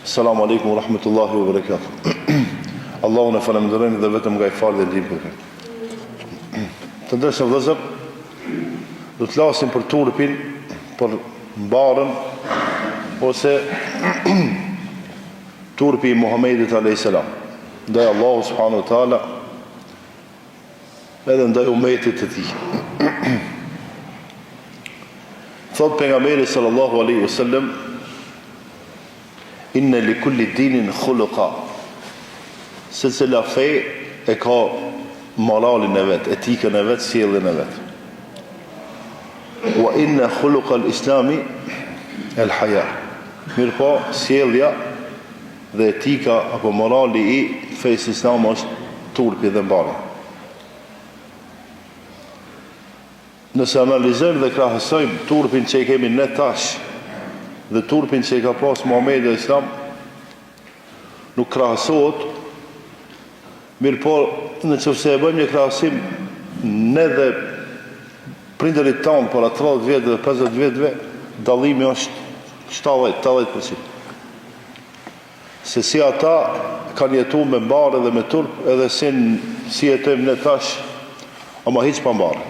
Assalamu alaikum wa rahmatullahi wa barakatuh. Allahun e falenderojmë dhe vetëm nga I falë dhe ndihmë për. Të ndershëm vëllezër, do të flasim për turpin, për mbarën ose turpi I Muhamedit alayhis salam. Ndaj Allahu subhanahu wa taala edhe ndaj umetit të tij. Thot pejgamberi sallallahu alaihi wasallam: Inna li kulli dinin khuluqa. Se cila fe e ka moralin e vet, etikën e vet, sjelljen e vet. Wa inna khuluqa al-islami al-haya. Mirë po, sjellja dhe etika apo morali I fesë islam është turpi dhe mbarja. Nëse analizojmë dhe krahasojmë turpin që I kemi ne tash dhe turpin që I ka pas Muhamedi alayhis salam, nuk krahasohet. Mirë po, nëse e bëjmë një krahasim ne dhe prindërit tanë para 30 vjetë dhe 50 vjetëve, dallimi është 70%. Se si ata kanë jetuar me mbarë dhe me turp, edhe si jetojmë ne tash, ama hiç pa mbarë.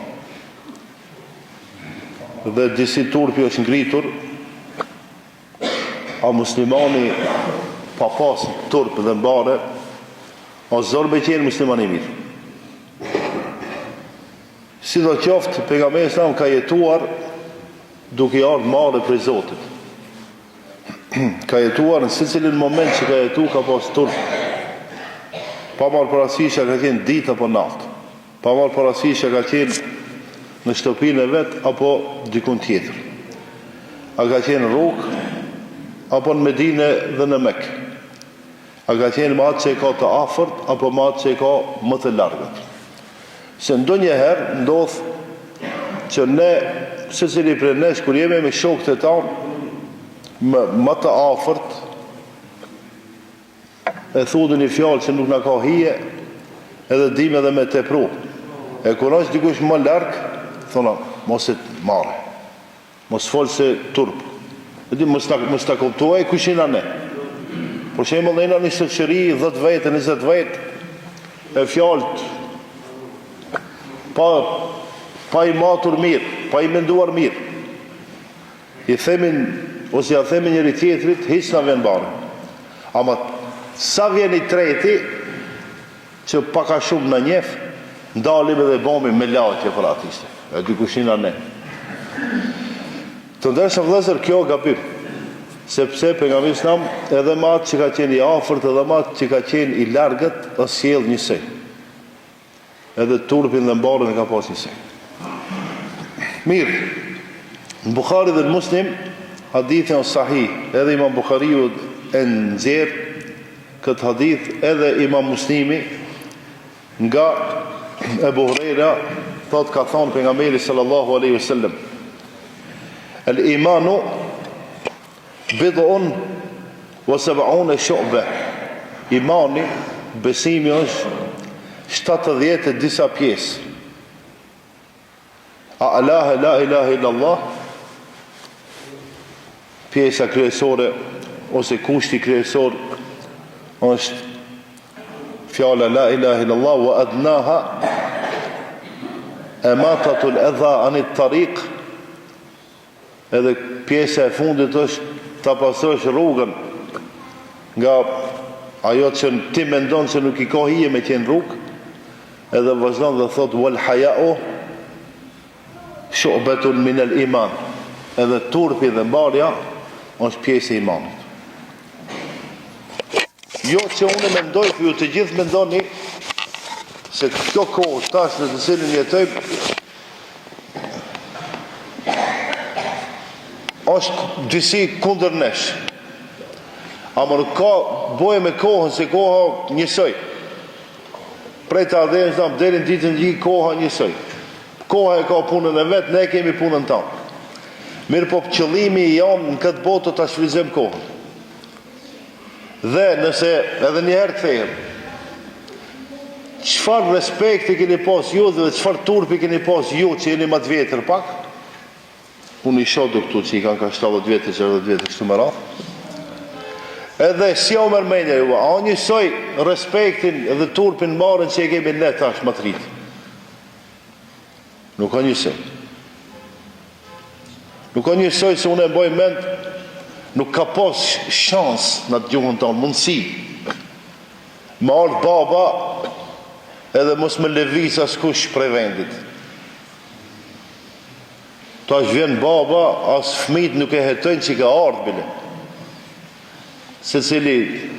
Dhe disi turpi është ngritur, a muslimani pa pas turp dhe mbare, o zorë me qenë muslimani mirë. Si do qoftë, pejgamberi sa ka jetuar duke ardhur marrë prej Zotit. Ka jetuar në secilin moment që ka jetu ka pas turp. Pa marrë parasysh që ka qenë ditë apo natë. Pa marrë parasysh që ka qenë në shtëpinë e vet apo dikun tjetër. A ka qenë rrugë apo në Medinë dhe në Mekë. A ka qenë më atë që I ka të afërt apo më atë që I ka më të largët. Se ndonjëherë ndodh që ne, secili prej nesh kur jemi me shokët e tanë më të afërt, e thudën një fjalë që nuk na ka hije, edhe dim edhe me tepru. E kur është dikush më larg, thona, mos e marrë. Mos fol se turp. Mos ta kuptoj kush jena ne. Për shembull, ne në shoqëri 10 vjet, 20 vjet, e fjalët pa I matur mirë, pa I menduar mirë. I themin ose ja themin njëri tjetrit, hiç na vjen bare. Ama sa vjen I treti që paka shumë na njeh, ndalim edhe bomi me lajtje për atiste. E dy kushina ne. Të ndershëm vëllezër, kjo gabim. Sepse pejgamberi sa edhe më atë që ka qenë I afërt, edhe më atë që ka qenë I largët, është sjell njësoj. Edhe turpin dhe mbarën e ka pas njësoj. Mirë. Në Bukhari dhe në Muslim, hadithin është sahih, edhe Imam Bukhariu e nxjerr këtë hadith, edhe Imam Muslimi nga Ebu Hurajra, thot ka thonë pejgamberi sallallahu alaihi wasallam: El-imanu bid'un wa sab'un shu'ba. Imani, besimi është 70 e disa pjesë. A la ilaha illallah, pjesa kryesore ose kushti kryesor është fjala la ilaha illallah, wa adnaha ematatul adha anit tariq. Edhe pjesa e fundit është ta pastrosh rrugën nga ajo që ti mendon se nuk I ka hije me qenë rrugë. Edhe vazhdon dhe thot wal haya'u shu'batun min al-iman. Edhe turpi dhe mbarja është pjesë e imanit. Jo që unë mendoj, për ju të gjithë mendoni se kjo kohë tash në të cilin jetojmë është disi kundër nesh. Ama nuk ka boje me kohën, se koha njësoj. Prej të ardhenës deri në ditën gjë, koha njësoj. Koha e ka punën e vetë, ne kemi punën tanë. Mirë po qëllimi I jam në këtë botë të shfrytëzojmë kohën. Dhe nëse edhe njëherë kthehem, çfarë respekti keni pas ju dhe çfarë turpi keni pas ju që jeni më të vjetër pak? Unë I shoh këtu që I kanë ka 70 vjetë, 60 vjetë, kështu më radh. Edhe si o mërmenja ju, a njësoj respektin dhe turpin marën që e kemi ne tash më të rritë. Nuk a njësoj. Nuk a njësoj se unë e mboj mend, nuk ka pas shans në të gjuhën tonë, mundësi. Më ardhë baba edhe mos me lëviz askush prej vendit. Tash vjen baba, as fëmijët nuk e hetojnë që ka ardhë bile. Se cili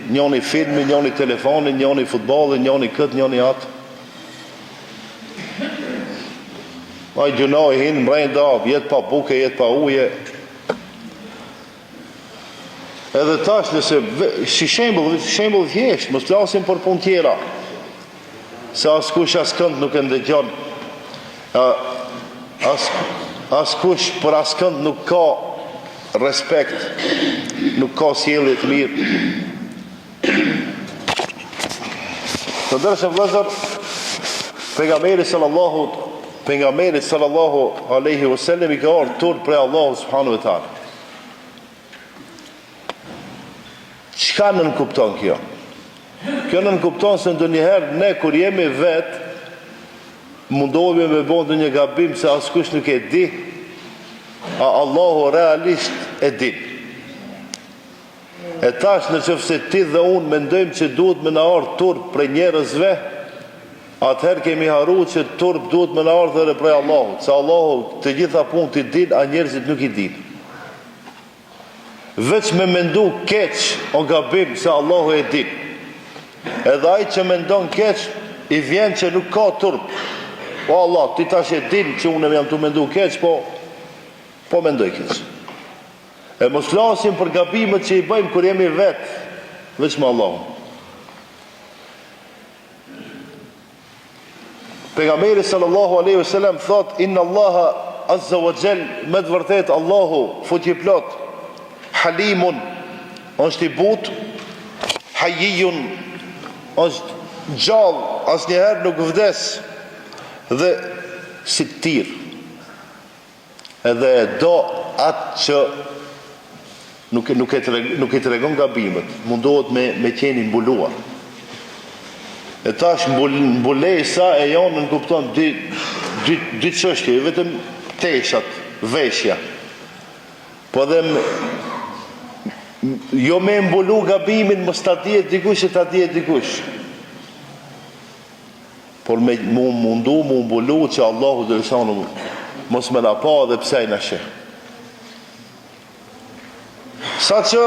njoni filmi, njoni telefoni, njoni futbolli, njoni këtë, njoni atë. Ma i gjunoj hinë mrejnda, jetë pa buke, jetë pa uje. Edhe tash nëse, si shembull thjesht, mos flasim për punë tjera. Se askush askënd nuk e ndëgjon. Askush për askënd nuk ka respekt, nuk ka sjellje të mirë. Të dërshëm vëllezër, pejgamberi sallallahu alaihi wasallam i ka ardhur turp prej Allahut subhanahu wa taala. Çka nën kupton kjo? Kjo nën kupton se ndonjëherë ne kur jemi vet mundohemi me bëndë një gabim se askush nuk e di, a Allahu realisht e di. E tash në qëfëse ti dhe unë mendojmë që duhet me në ardhë turp prej njerëzve, atëherë kemi haru që turp duhet me në ardhë dhe prej Allahut, se Allahu të gjitha punë të din, a njerëzit nuk i din. Veç me mendu keq o gabim se Allahu e din. Edhe ai që mendon keq, i vjen që nuk ka turp. O Allah, ti tash e din që unë jam të mendu keq, po mendoj keq. E mos flasim për gabimet që i bëjmë kur jemi vetë, veç me Allahun. Pejgamberi sallallahu alaihi wasallam thot: Inna Allaha azza wa jall, me të vërtet Allahu fuqiplot, halimun, është i butë, hayyun, është gjallë, asnjëherë nuk vdes, dhe si tir. Edhe e do atë që nuk e tregon gabimet, mundohet me qenë mbuluar. E tash mbulesa e jonë në kupton dy çështje, vetëm teshat, veshja. Po dhe jo me mbulu gabimin, mos ta dihet dikush e ta dihet dikush. Por me mundu, mu mbulu që Allahu dhe lëshanu mos me na pa dhe pse i na sheh. Sa që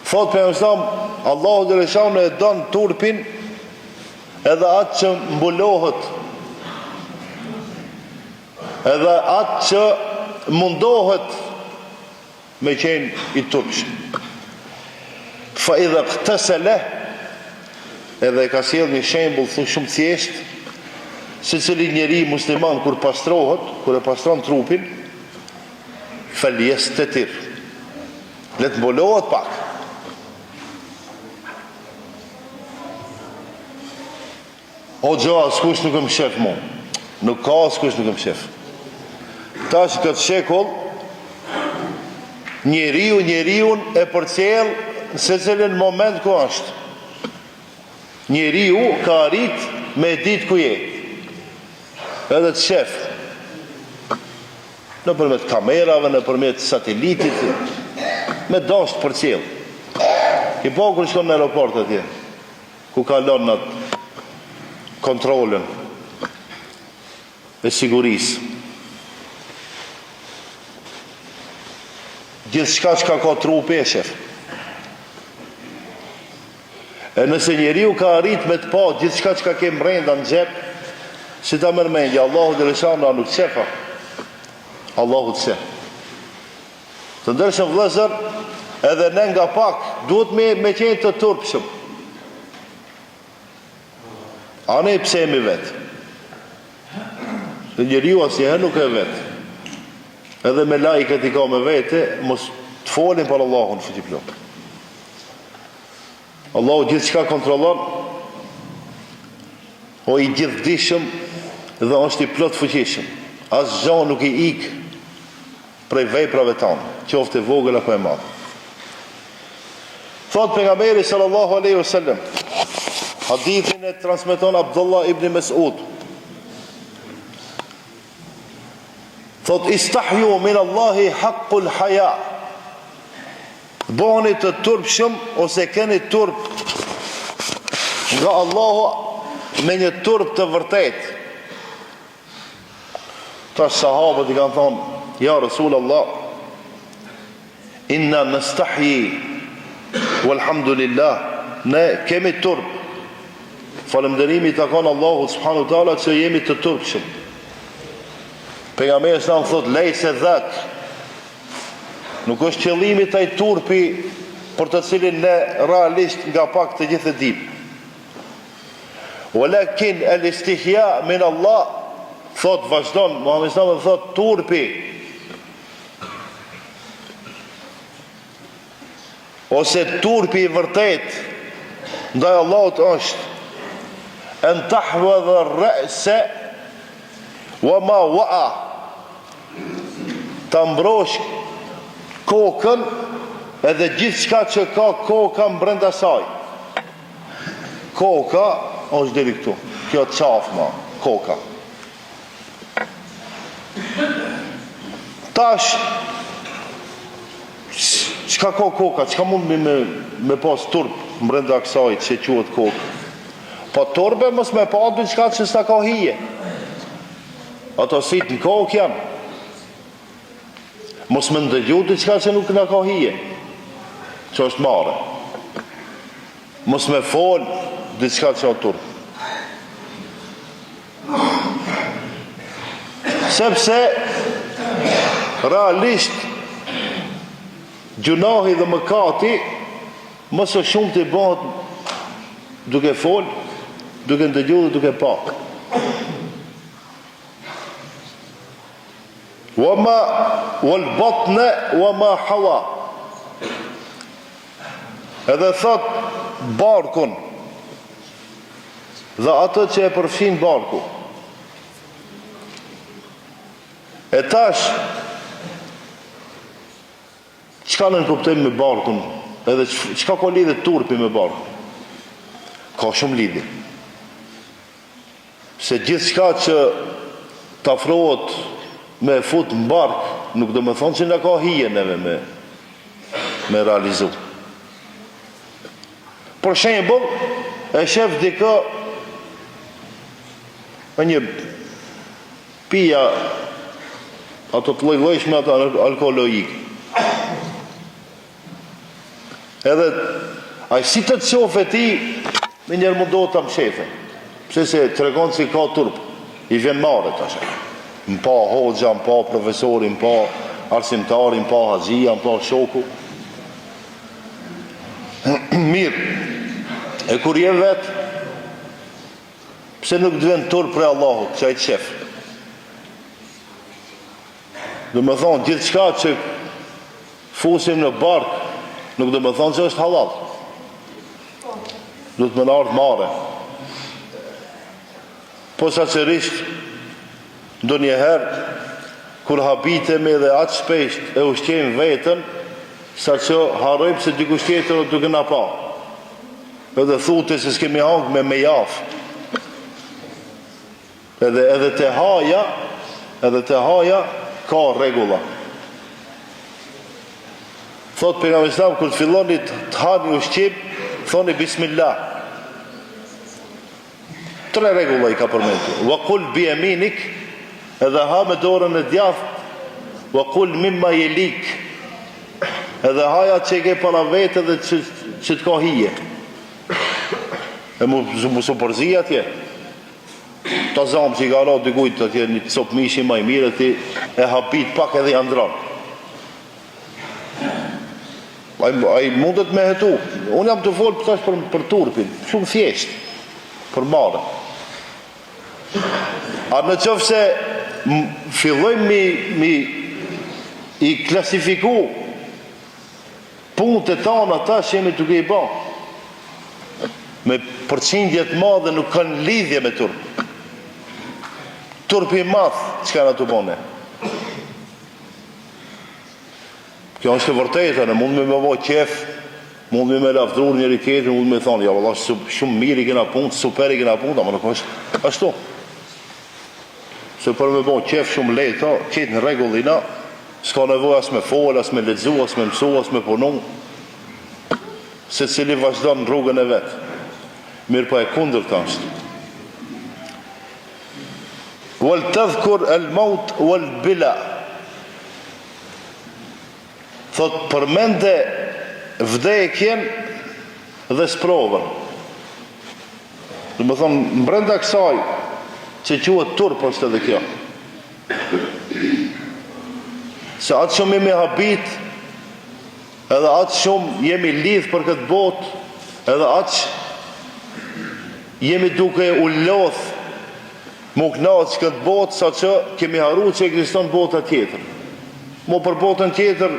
thot për mësam, Allahu dhe lëshanu e don turpin edhe atë që mbulohet, edhe atë që mundohet me qenë i turpshëm. Fa idha qtasala, edhe ka sjell një shembull shumë thjesht, se cili njeri musliman kur pastrohet, kur e pastron trupin, falyastatir, le të mbolohet pak. O gjo, askush nuk më shef mu. Nuk ka askush nuk më shef. Tash këtë shekull, njeriun e përcjell në se cilin moment ku është. Njeriu ka arrit me ditë ku je. Edhe të shef. Në përmet kamerave, në përmet satelitit, me dasht përcjell. I po kur shkon në aeroport atje, ku kalon në kontrolën e sigurisë. Gjithë shka që ka trupi e shef. E nëse njeriu ka arrit me të pa gjithë shka që ka kemë brenda në gjep, si ta mërmendja, Allahu dhe lëshana nuk qefa. Allahu të se. Të ndërshëm vëllezër, edhe ne nga pak, duhet me qenë të turpshëm. A ne pse jemi vetë? Dhe njeriu asnjëherë nuk e vetë. Edhe me lajket i ka me vete, mos të folin për Allahun fuqiplot. Allahu gjithë qka kontrolon, o i gjithdijshëm dhe është i plot fuqishëm. As gjë nuk i ik prej veprave tona, qoftë e vogël apo e madhe. Thot pejgamberi sallallahu alaihi wasallam, hadithin e transmeton Abdullah ibn Mas'ud. Thot istahju min Allahi haqqul haya. Bëheni të turpshëm ose keni turp nga Allahu me një turp të vërtet. Tash sahabët i kanë thonë, ja Rasul Allah, inna nastahyi walhamdulillah, ne kemi turp. Falënderimi i takon Allahu subhanahu wa taala që jemi të turpshëm. Pejgamberi sa thot lejse dhak, nuk është qëllimi taj turpi për të cilin ne realisht nga pak të gjithë e dim. Walakin el istihya min Allah, thot vazhdon Muhammed sallallahu alaihi wasallam, thot turpi ose turpi i vërtet ndaj Allahut është an tahwadha ar-ra'sa wa ma wa'a, ta mbrosh kokën edhe gjithë shka që ka koka brenda saj. Koka është deri këtu, kjo qafë ma, koka. Tash çka ka koka, çka mund me pas turp brenda kësaj që quhet kokë. Po turpe mos me pa diçka që s'ta ka hije. Ato sit në kokë janë. Mos më ndëgju diçka që nuk na ka hije, që është marrë. Mos me fol diçka që o turp. Sepse realisht gjunahi dhe mëkati mësë shumë të i bëhet duke fol, duke ndëgju dhe duke pa. Wama wal batna wama hawa. Edhe thot barkun dhe atë që e përfshin barku. E tash çka në kuptojmë me barkun, edhe çka ka lidhje turpi me barkun? Ka shumë lidhje. Se gjithçka që t'afrohet me fut në bark, nuk do me thonë që në ka hije neve me realizu. Për shembull, e shef dikë me një pija ato të lloj-llojshme ato alkoolojik. Edhe ai si të qofe ti, me njerë mundohet ta mshefe. Pse se tregon si ka turp, i vjen marrë tash. M'pa hoxha, m'pa profesori, m'pa arsimtari, m'pa haxhia, m'pa shoku. Mirë, e kur je vet, pse nuk dëven turp për Allahut, që ai të shef? Do me thonë, gjithë shka që fusim në bark, nuk do me thonë që është halal. Do të më ardhë mare. Po sa qërisht, do njëherë, kur habitemi dhe atë shpesht e ushqejmë vetën, sa që harojmë se dikush tjetër o duke na pa. Edhe thute se s'kemi hangë me jafë. Edhe te haja, ka regula. Thot pejgamberi sallallahu alajhi wasallam, kur të filloni të hani ushqim, thoni bismillah. 3 regula i ka përmendur. Wa qul bi yaminik, edhe ha me dorën e djathtë. Wa qul mimma yelik, edhe haja që ke para vete dhe që të ka hije. E mu su përzi atje. Ta zamë që i ka ra dykujt atje një cop mishi maj mire, ti e habit pak edhe i andran. Ai mundet me hetu. Unë jam të folë tash për turpin, shumë thjesht, për marë. A në qofë se fillojmë mi i klasifiku punët e tanë ata që jemi duke i ba, me përqindjet madhe nuk kanë lidhje me turp. Turpi madh, që kanë ato bone? Kjo është e vërtetë, në mund me bëvo qef, Mund me lavdru njëri tjetrin, mund me thonë, ja valla, shumë mirë i kena punë, super i kena punë, ama nuk është ashtu. Se për me bon qef shumë lehtë, qetë në rregullina, s'ka nevojë as me fol, as me lexu, as me mësu, as me punu. Se cili vazhdon në rrugën e vet. Mirë po e kundërta është. Wal tadhkur al maut wal bila. Thot përmende vdekjen dhe sprovën. Do të thonë brenda kësaj që quhet turp është edhe kjo. Se atë shumë jemi habit, edhe atë shumë jemi lidh për këtë botë, edhe atë jemi duke u lodh mu knaqë këtë botë, sa që kemi haru që ekziston bota tjetër. Mo për botën tjetër,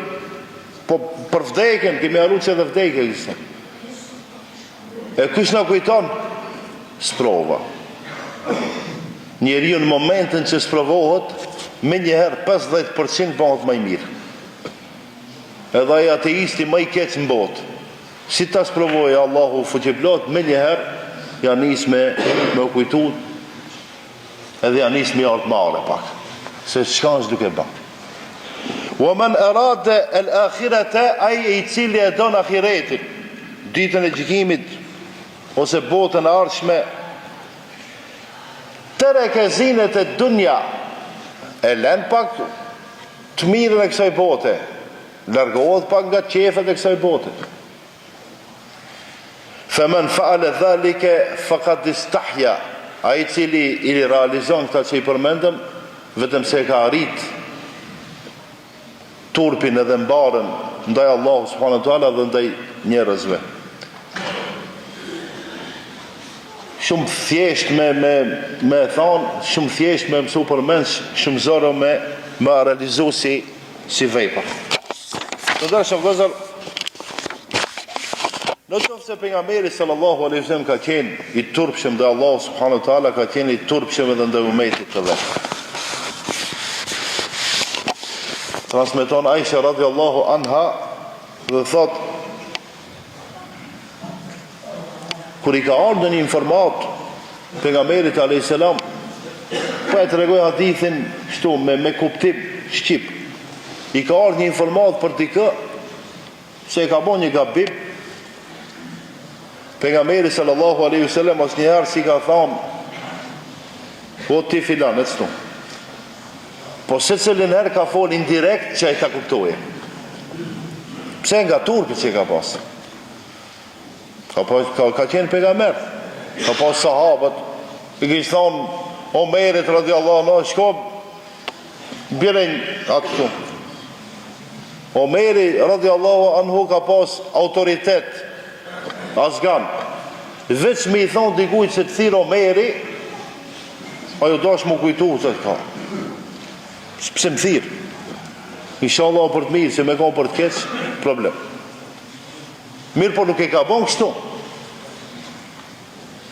po për vdekjen, kemi haru që edhe vdekje ekziston. E kush na kujton? Sprova. Njeriu në momentin që sprovohet, me njëherë 50% bëhet më i mirë. Edhe ai ateisti më i keq në botë. Si ta sprovojë Allahu fuqiplot, me njëherë ja nis me u kujtu, edhe ja nis me ardh mare pak. Se çka është duke bë. Wa man arada al-akhirata, ai i cili e don ahiretin, ditën e gjykimit ose botën e ardhshme, tereke zinet e dunja, e lën pak të mirën e kësaj bote, largohet pak nga qefet e kësaj bote. Faman fa'ala dhalike faqad istahya, ai cili i realizon këta që i përmendëm, vetëm se ka arrit turpin edhe mbarën ndaj Allahu subhanahu wa taala dhe ndaj njerëzve. Shumë thjesht me thonë, shumë thjesht me mësu përmend, shumë zoro me realizu si vepër. Të dashur vëllezër, në qoftë se pejgamberi sallallahu alaihi wasallam ka qenë i turpshëm dhe Allahu subhanahu wa taala ka qenë i turpshëm edhe ndaj umetit të vet. Transmeton Aisha radhiyallahu anha dhe thot, kur i ka ardhur një informat pejgamberit alayhis salam, po e tregoj hadithin kështu me kuptim shqip. I ka ardhur një informat për dikë se e ka bën një gabim. Pejgamberi sallallahu alaihi wasallam asnjëherë si ka thonë, o ti filan, e çtu. Po se cilën herë ka fol indirekt që ai ta kuptoje. Pse nga turpi që ka pas? Ka qenë pejgamber. Ka pas sahabët, i kishë thonë Omerit radiallahu anhu, shko biren atë këtu. Omeri radiallahu anhu ka pas autoritet, asgan. Veç me i thonë dikujt se të thirë Omeri, ajo dash mu kujtu se të ka. Pse më thirë? Inshallah për të mirë, se me ka për të keq, problem. Mirë po nuk e ka bon kështu.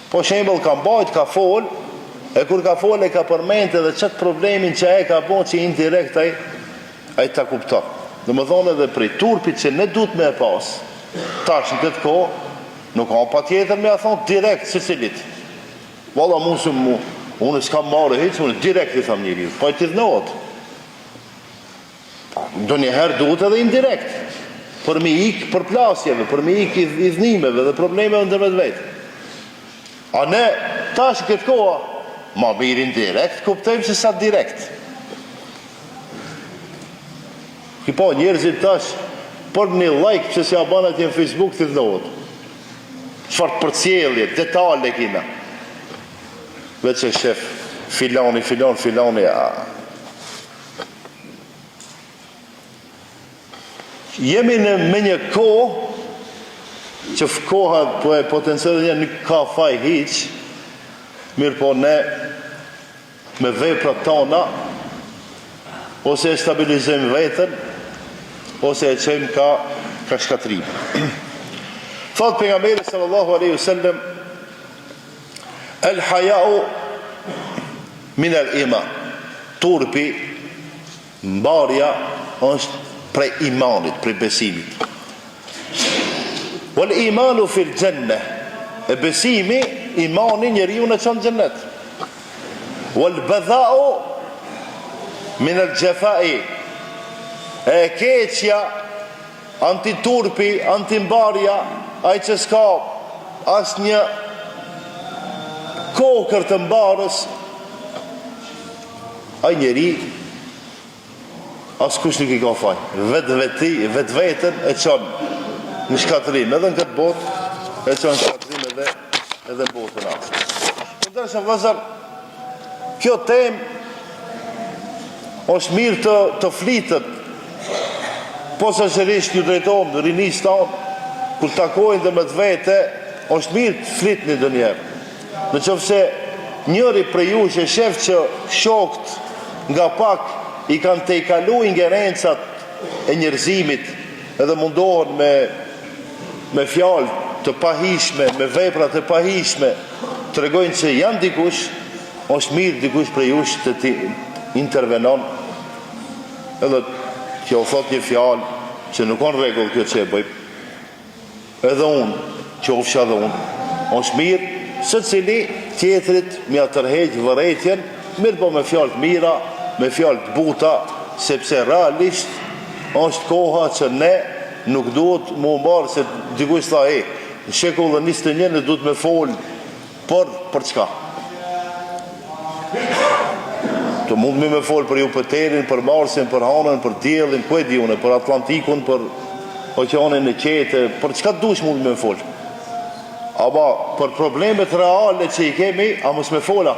Po shembol ka mbajt, ka fol, e kur ka fol e ka përmend edhe çet problemin që ai ka bon që indirekt ai ta kupton. Domethënë edhe prej turpit që ne duhet me e pas. Tash në këtë kohë nuk ka patjetër me ia thon direkt secilit. Valla unë s'kam marrë hiç, unë direkt i tham njeriu, po i thënohet. Ndonjëherë duhet edhe indirekt, për me ik për plasjeve, për me ik i dhnimeve dhe problemeve ndërmjet vetë. A ne tash këtë koha, ma mirë indirekt, kuptojmë se sa direkt. Ki po njerëzit tash, për një like që si aban atje në Facebook të dhënohet. Çfarë përcjellje, detale kina. Vetë që shef, filani, Jemi me një kohë që koha po e potencialin nuk ka faj hiq, mirë po ne me veprat tona ose e stabilizojmë veten ose e çojmë ka shkatrim. Thot pejgamberi sallallahu alaihi wasallam, el haya'u min al iman. Turpi, mbarja është prej imanit, prej besimit. Wal imanu fil gjenne, e besimi, imani njeriu në çon xhennet. Wal badha'u min al jafai, e keqja, antiturpi, antimbarja, ai që s'ka as një kokër të mbarës, ai njeri as kush nuk i ka faj, vetë vetën e çon në shkatrim, edhe në këtë botë e çon në shkatrim edhe botën ashtë. Ndërsa vëllezër, kjo temë është mirë të flitet, posaçërisht ju drejtohem rinisë tonë, kur takojnë dhe me të vete, është mirë të flitni ndonjëherë. Në qoftë se njëri prej ju që shef që shokët nga pak i kanë të i kalu ingerencat e njerëzimit edhe mundohen me fjalë të pahishme, me vepra të pahishme, të regojnë që janë dikush, është mirë dikush prej jush të ti intervenon edhe që o thot një fjalë që nuk on regull kjo që e bëjmë, edhe unë, që ofsha dhe unë, është mirë se cili tjetrit me atërheq vërejtjen, mirë po me fjalë të mira, me fjalë të buta, sepse realisht është koha që ne nuk duhet mu mbarë se dikush tha në shekullin 21 duhet me folë për çka? Të mund me folë për Jupiterin, për Marsin, për Hanën, për Diellin, ku e di unë, për Atlantikun, për oqeanin e qete, për çka dush mund me folë. Ama për problemet reale që i kemi, a mos me fola.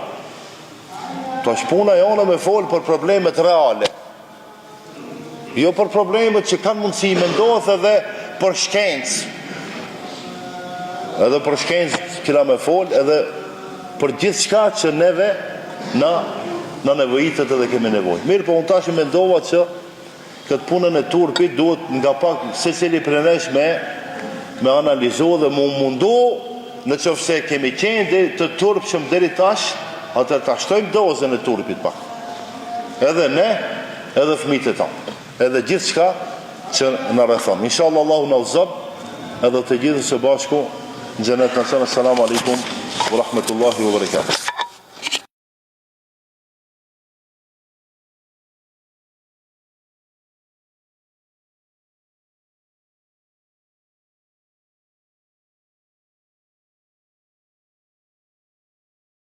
Tash puna jona me folë për problemet reale. Jo për problemet që kanë mundësi me ndodhë edhe për shkencë. Edhe për shkencë kena me folë, edhe për gjithë shka që neve na nevojitet edhe kemi nevojë. Mirë, po unë tash me ndova që këtë punën e turpit duhet nga pak se cili për nesh me analizu dhe mu mundu në qofse kemi qenë të turp që më deri tash, atër ta shtojmë dozën e turpit pak. Edhe ne, edhe fëmijët e tanë, edhe gjithë shka që në rrethon. Inshallah Allahu na uzon, edhe të gjithë së bashku në xhenet në sënë. Assalamu alaikum wa rahmetullahi wa barakatuh.